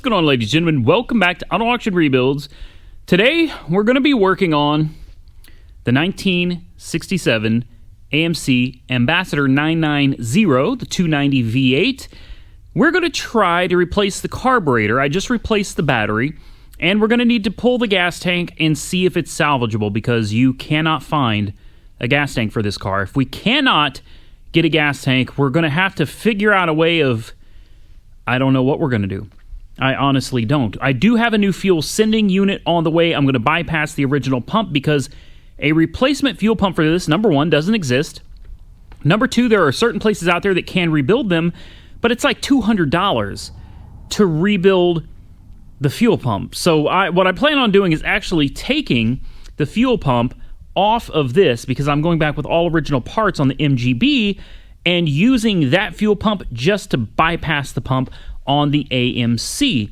What's going on, ladies and gentlemen? Welcome back to Auto Auction Rebuilds. Today, we're going to be working on the 1967 AMC Ambassador 990, the 290 V8. We're going to try to replace the carburetor. I just replaced the battery. And we're going to need to pull the gas tank and see if it's salvageable, because you cannot find a gas tank for this car. If we cannot get a gas tank, we're going to have to figure out a way of... I don't know what we're going to do. I honestly don't. I do have a new fuel sending unit on the way. I'm going to bypass the original pump because a replacement fuel pump for this, number one, doesn't exist. Number two, there are certain places out there that can rebuild them, but it's like $200 to rebuild the fuel pump. So what I plan on doing is actually taking the fuel pump off of this, because I'm going back with all original parts on the MGB and using that fuel pump just to bypass the pump on the AMC.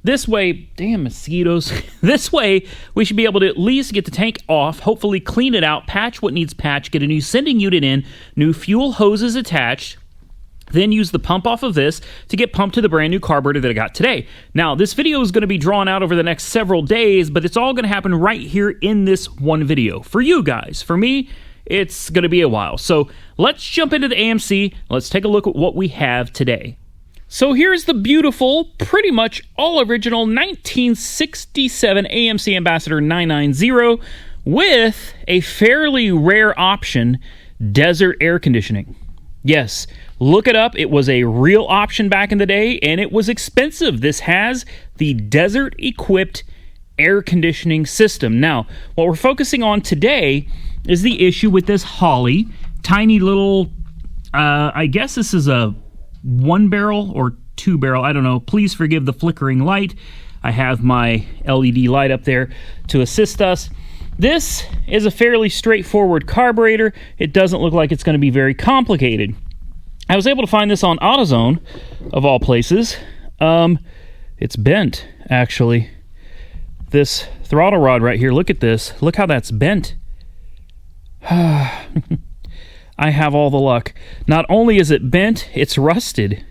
This way, damn mosquitoes, this way we should be able to at least get the tank off, hopefully clean it out, patch what needs patch, get a new sending unit in, new fuel hoses attached, then use the pump off of this to get pumped to the brand new carburetor that I got today. Now, this video is going to be drawn out over the next several days, but it's all going to happen right here in this one video. For you guys, for me, it's going to be a while. So let's jump into the AMC. Let's take a look at what we have today. So here's the beautiful, pretty much all original 1967 AMC Ambassador 990 with a fairly rare option, desert air conditioning. Yes, look it up. It was a real option back in the day, and it was expensive. This has the desert-equipped air conditioning system. Now, what we're focusing on today is the issue with this Holley, tiny little, I guess this is a 1-barrel or 2-barrel, I don't know. Please forgive the flickering light. I have my LED light up there to assist us. This is a fairly straightforward carburetor. It doesn't look like it's going to be very complicated. I was able to find this on AutoZone, of all places. It's bent, actually. This throttle rod right here, look at this. Look how that's bent. I have all the luck. Not only is it bent, it's rusted.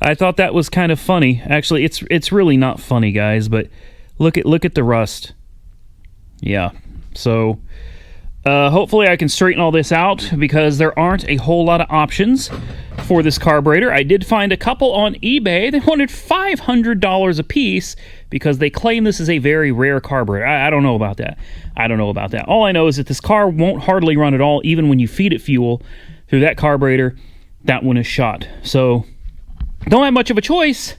I thought that was kind of funny. Actually, it's really not funny, guys, but look at the rust. Yeah, so hopefully I can straighten all this out, because there aren't a whole lot of options for this carburetor. I did find a couple on eBay. They wanted $500 a piece because they claim this is a very rare carburetor. I don't know about that. I don't know about that. All I know is that this car won't hardly run at all, even when you feed it fuel through that carburetor. That one is shot. So don't have much of a choice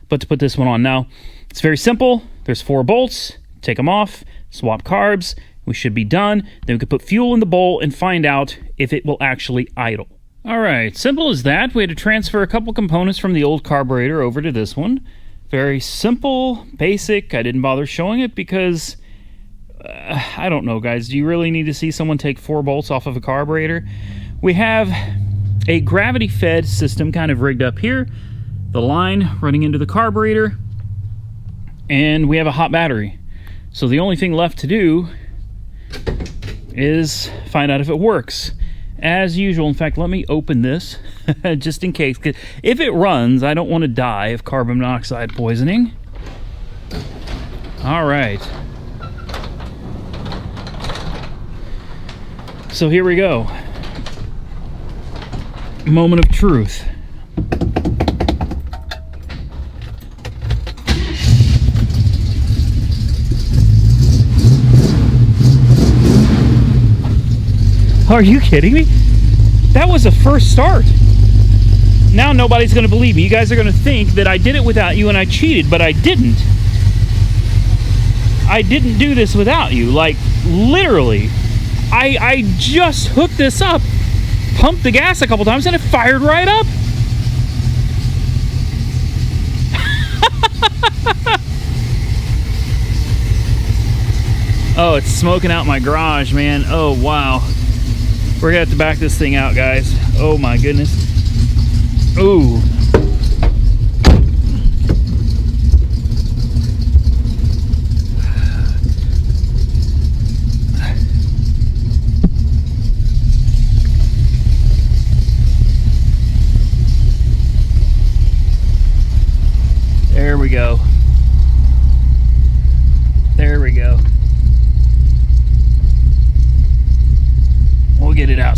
but to put this one on. Now, it's very simple. There's 4 bolts. Take them off, swap carbs. We should be done. Then we can put fuel in the bowl and find out if it will actually idle. All right, simple as that. We had to transfer a couple components from the old carburetor over to this one. Very simple, basic. I didn't bother showing it because, I don't know, guys. Do you really need to see someone take 4 bolts off of a carburetor? We have a gravity-fed system kind of rigged up here. The line running into the carburetor. And we have a hot battery. So the only thing left to do is find out if it works. As usual, in fact, let me open this just in case. 'Cause if it runs, I don't want to die of carbon monoxide poisoning. All right. So here we go. Moment of truth. Are you kidding me? That was a first start. Now nobody's going to believe me. You guys are going to think that I did it without you and I cheated, but I didn't. I didn't do this without you. Like, literally. I just hooked this up, pumped the gas a couple times, and it fired right up. Oh, it's smoking out my garage, man. Oh, wow. We're gonna have to back this thing out, guys. Oh my goodness. Ooh.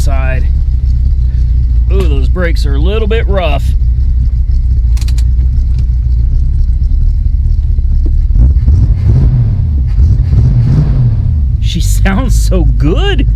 side. Ooh, those brakes are a little bit rough. She sounds so good.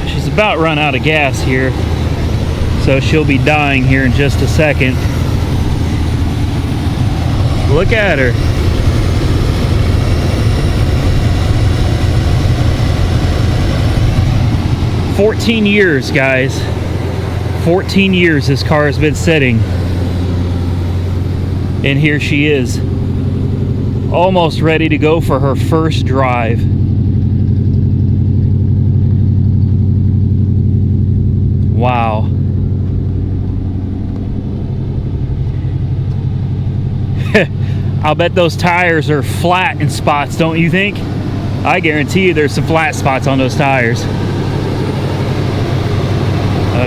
She's about run out of gas here, so she'll be dying here in just a second. Look at her. "14 years, guys. 14 years this car has been sitting. And here she is, almost ready to go for her first drive. Wow. I'll bet those tires are flat in spots, don't you think? I guarantee you there's some flat spots on those tires.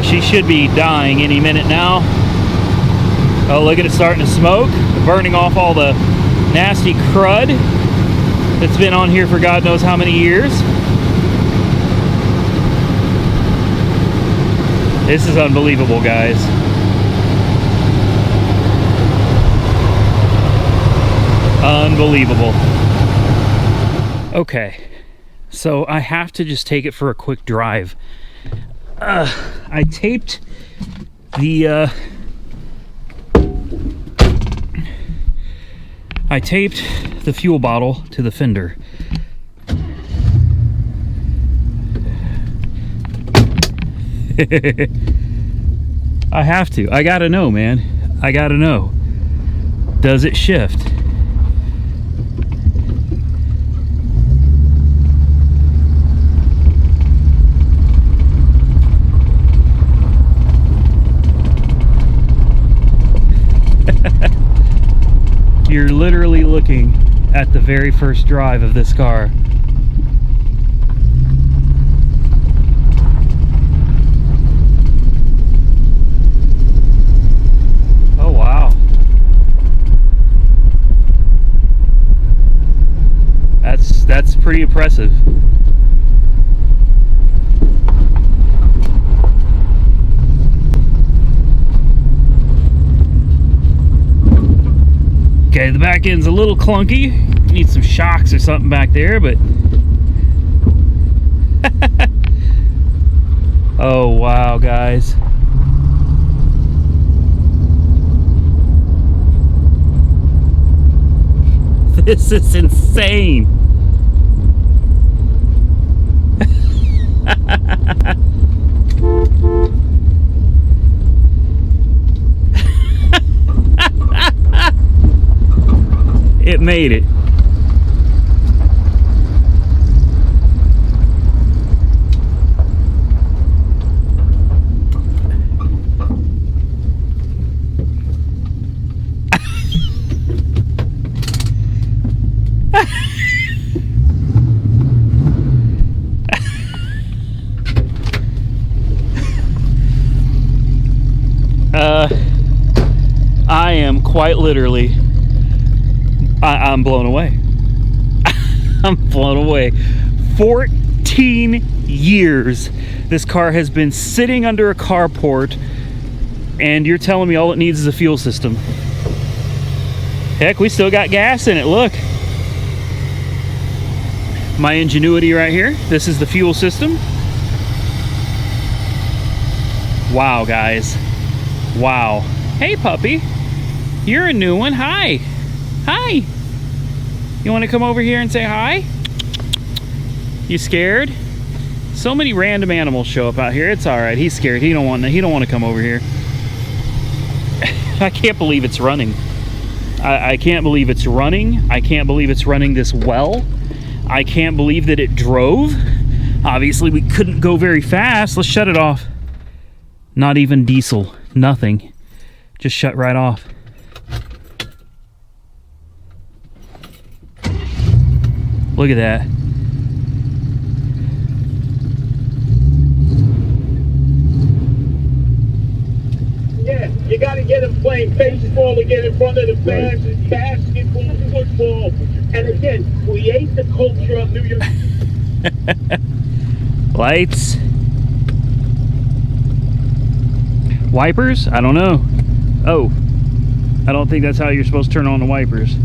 She should be dying any minute now. Oh, look at it starting to smoke, burning off all the nasty crud that's been on here for God knows how many years. This is unbelievable, guys. Unbelievable. Okay, so I have to just take it for a quick drive. I taped the fuel bottle to the fender. I have to. I gotta know, man. I gotta know. Does it shift? You're literally looking at the very first drive of this car. Oh wow. That's pretty impressive. Okay, the back end's a little clunky. Need some shocks or something back there, but oh wow, guys. This is insane. It made it. I am quite literally, I'm blown away. I'm blown away. 14 years this car has been sitting under a carport, and you're telling me all it needs is a fuel system. Heck, we still got gas in it, look. My ingenuity right here. This is the fuel system. Wow, guys. Wow. Hey, puppy. You're a new one. Hi. Hi. You want to come over here and say hi? You scared? So many random animals show up out here. It's all right. He's scared. He don't want to come over here. I can't believe it's running. I can't believe it's running. I can't believe it's running this well. I can't believe that it drove. Obviously, we couldn't go very fast. Let's shut it off. Not even diesel. Nothing. Just shut right off. Look at that. playing baseball again in front of the fans, basketball, football, and again, create the culture of New York. Lights. Wipers? I don't know. Oh, I don't think that's how you're supposed to turn on the wipers.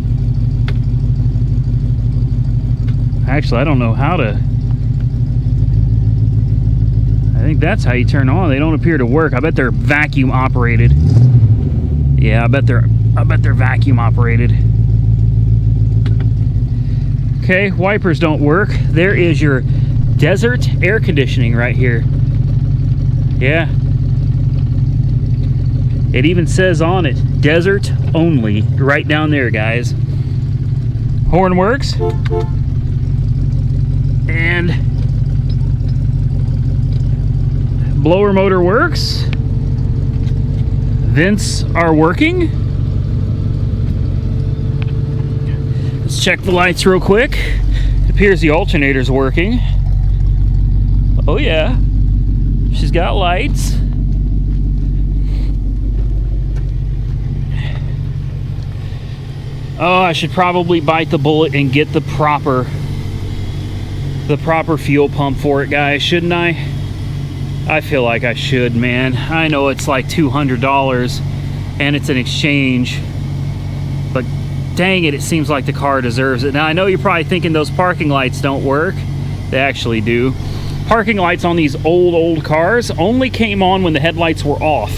Actually, I don't know how to. I think that's how you turn on. They don't appear to work. I bet they're vacuum operated. Yeah, I bet they're vacuum operated. Okay, wipers don't work. There is your desert air conditioning right here. Yeah. It even says on it, desert only, right down there, guys. Horn works. And blower motor works. Vents are working. Let's check the lights real quick. It appears the alternator's working. Oh yeah, she's got lights. Oh, I should probably bite the bullet and get the proper fuel pump for it, guys, shouldn't I? I feel like I should, man. I know it's like $200 and it's an exchange, but dang it, it seems like the car deserves it. Now, I know you're probably thinking those parking lights don't work. They actually do. Parking lights on these old cars only came on when the headlights were off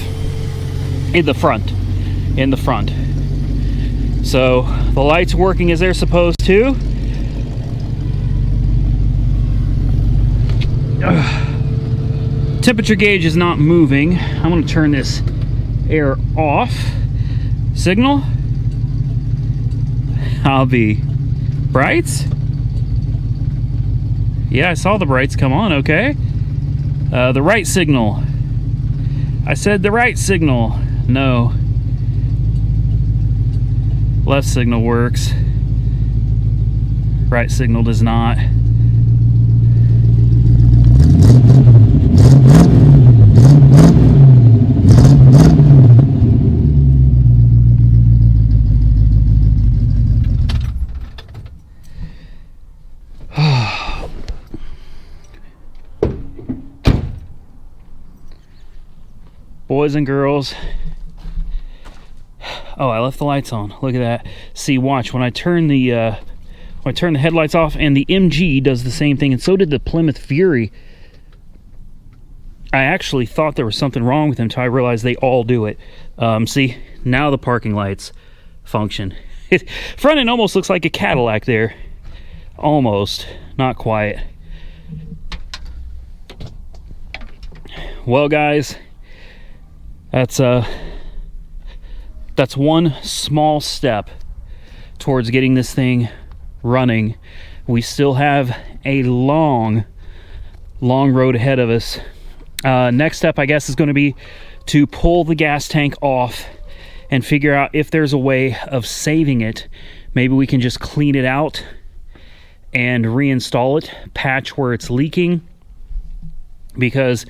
in the front. So the lights working as they're supposed to. Temperature gauge is not moving. I'm going to turn this air off. Signal. I'll be brights. Yeah, I saw the brights come on. Okay. The right signal. I said the right signal. No. Left signal works. Right signal does not. Boys and girls. Oh, I left the lights on. Look at that. See, watch, when I turn the headlights off, and the MG does the same thing, and so did the Plymouth Fury. I actually thought there was something wrong with them until I realized they all do it. See, now the parking lights function. Front end almost looks like a Cadillac there. Almost. Not quite. Well, guys, that's one small step towards getting this thing running. We still have a long road ahead of us. Next step, I guess, is going to be to pull the gas tank off and figure out if there's a way of saving it. Maybe we can just clean it out and reinstall it, patch where it's leaking, because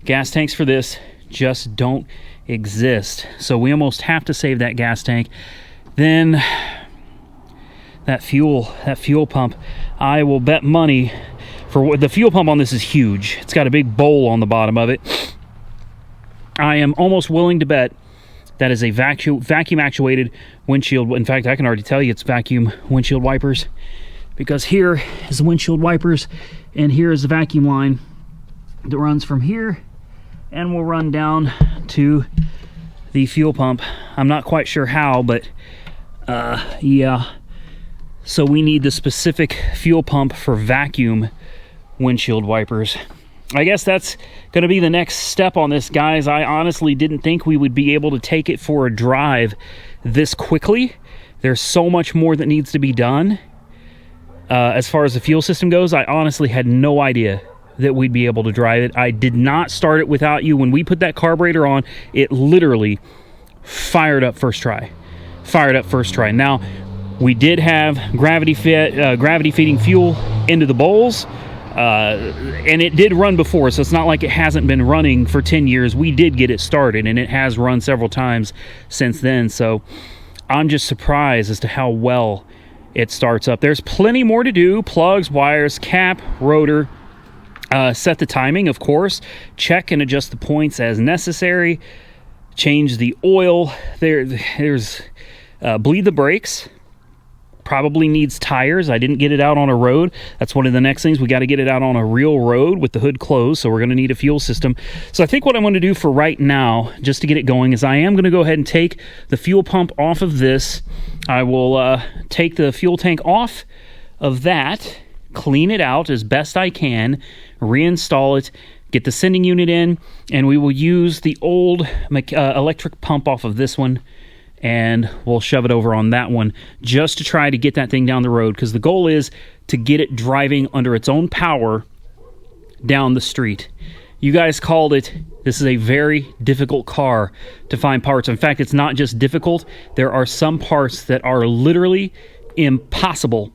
gas tanks for this just don't exist. So we almost have to save that gas tank. Then that fuel pump, I will bet money for the fuel pump on this is huge. It's got a big bowl on the bottom of it. I am almost willing to bet that is a vacuum actuated windshield. In fact, I can already tell you it's vacuum windshield wipers, because here is the windshield wipers and here is the vacuum line that runs from here and will run down to the fuel pump. I'm not quite sure how, but yeah. So we need the specific fuel pump for vacuum windshield wipers. I guess that's going to be the next step on this, guys. I honestly didn't think we would be able to take it for a drive this quickly. There's so much more that needs to be done. As far as the fuel system goes, I honestly had no idea that we'd be able to drive it. I did not start it without you. When we put that carburetor on, it literally fired up first try. Now, we did have gravity feeding fuel into the bowls. And it did run before, so it's not like it hasn't been running for 10 years. We did get it started, and it has run several times since then. So I'm just surprised as to how well it starts up. There's plenty more to do. Plugs, wires, cap, rotor. Set the timing, of course. Check and adjust the points as necessary. Change the oil. There's bleed the brakes. Probably needs tires. I didn't get it out on a road. That's one of the next things. We got to get it out on a real road with the hood closed, so we're going to need a fuel system. So I think what I'm going to do for right now, just to get it going, is I am going to go ahead and take the fuel pump off of this. I will take the fuel tank off of that, clean it out as best I can, reinstall it, get the sending unit in, and we will use the old electric pump off of this one, and we'll shove it over on that one just to try to get that thing down the road, because the goal is to get it driving under its own power down the street. You guys called it, this is a very difficult car to find parts. In fact, it's not just difficult. There are some parts that are literally impossible.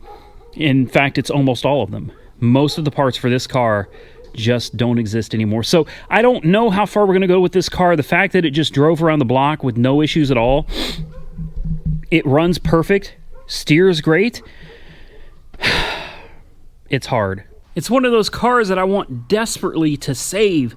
In fact, it's almost all of them. Most of the parts for this car just don't exist anymore. So I don't know how far we're going to go with this car. The fact that it just drove around the block with no issues at all, it runs perfect, steers great. It's hard. It's one of those cars that I want desperately to save.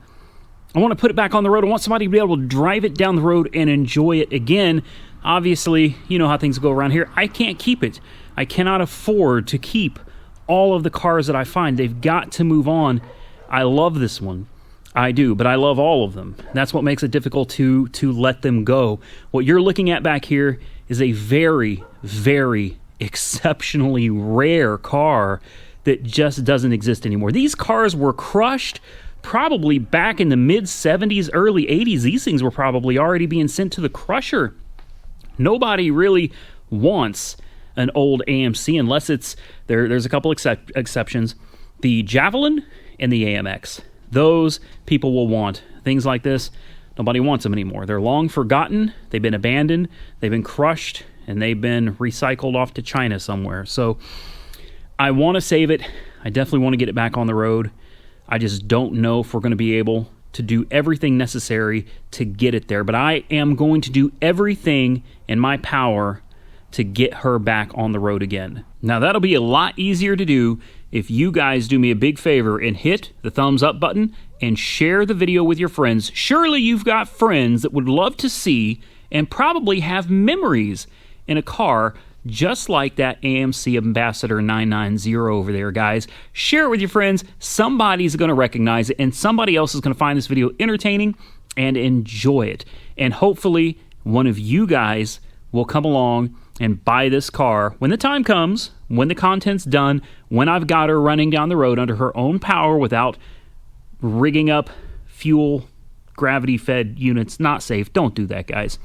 I want to put it back on the road. I want somebody to be able to drive it down the road and enjoy it again. Obviously, you know how things go around here. I can't keep it. I cannot afford to keep all of the cars that I find. They've got to move on. I love this one. I do, but I love all of them. That's what makes it difficult to let them go. What you're looking at back here is a very, very exceptionally rare car that just doesn't exist anymore. These cars were crushed probably back in the mid-70s, early 80s. These things were probably already being sent to the crusher. Nobody really wants an old AMC unless it's, there's a couple exceptions. The Javelin and the AMX. Those people will want. Things like this, nobody wants them anymore. They're long forgotten, they've been abandoned, they've been crushed, and they've been recycled off to China somewhere. So I want to save it. I definitely want to get it back on the road. I just don't know if we're going to be able to do everything necessary to get it there. But I am going to do everything in my power to get her back on the road again. Now, that'll be a lot easier to do if you guys do me a big favor and hit the thumbs up button and share the video with your friends. Surely you've got friends that would love to see and probably have memories in a car just like that AMC Ambassador 990 over there, guys. Share it with your friends. Somebody's going to recognize it, and somebody else is going to find this video entertaining and enjoy it. And hopefully one of you guys will come along and buy this car when the time comes, when the content's done, when I've got her running down the road under her own power without rigging up fuel, gravity-fed units. Not safe. Don't do that, guys.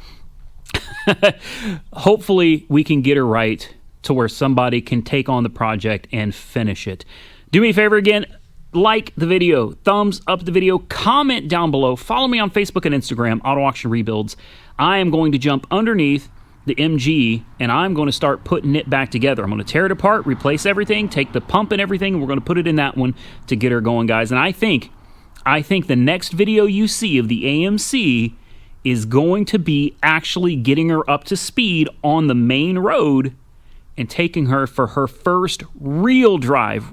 Hopefully we can get her right to where somebody can take on the project and finish it. Do me a favor again, like the video, thumbs up the video, comment down below, follow me on Facebook and Instagram, Auto Auction Rebuilds. I am going to jump underneath the MG and I'm going to start putting it back together. I'm going to tear it apart, replace everything, take the pump and everything, and we're going to put it in that one to get her going, guys. And I think the next video you see of the AMC is going to be actually getting her up to speed on the main road and taking her for her first real drive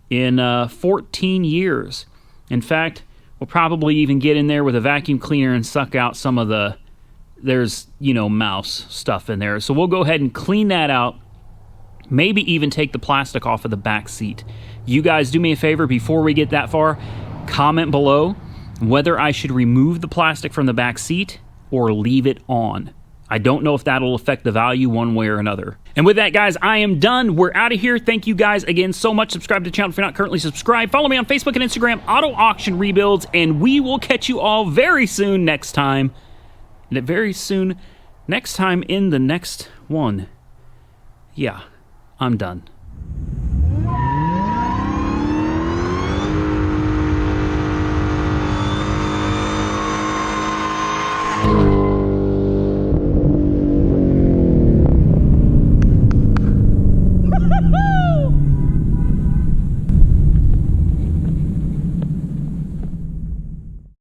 in 14 years. In fact, we'll probably even get in there with a vacuum cleaner and suck out some of the, there's, mouse stuff in there. So we'll go ahead and clean that out, maybe even take the plastic off of the back seat. You guys do me a favor before we get that far, comment below whether I should remove the plastic from the back seat or leave it on. I don't know if that'll affect the value one way or another. And with that, guys, I am done. We're out of here. Thank you guys again so much. Subscribe to the channel if you're not currently subscribed. Follow me on Facebook and Instagram, Auto Auction Rebuilds, and we will catch you all very soon next time. And very soon next time in the next one. Yeah, I'm done.